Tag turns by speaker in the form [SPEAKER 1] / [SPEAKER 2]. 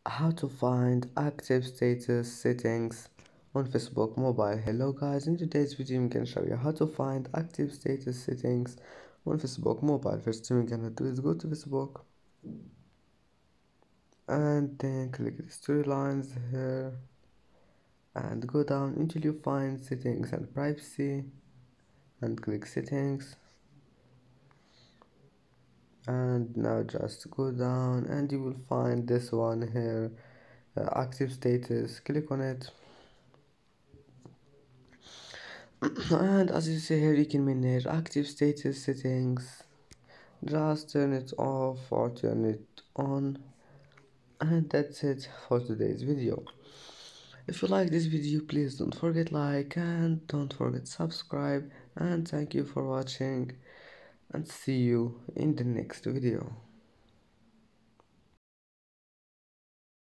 [SPEAKER 1] How to find active status settings on Facebook mobile. Hello guys, in today's video I'm gonna show you how to find active status settings on Facebook mobile. First thing we're gonna do is go to Facebook and then click the storylines here and go down until you find settings and privacy and click settings, and now just go down and you will find this one here, active status. Click on it. And as you see here, you can manage active status settings. Just turn it off or turn it on, and that's it for today's video. If you like this video, please don't forget like and don't forget subscribe, and thank you for watching, and see you in the next video.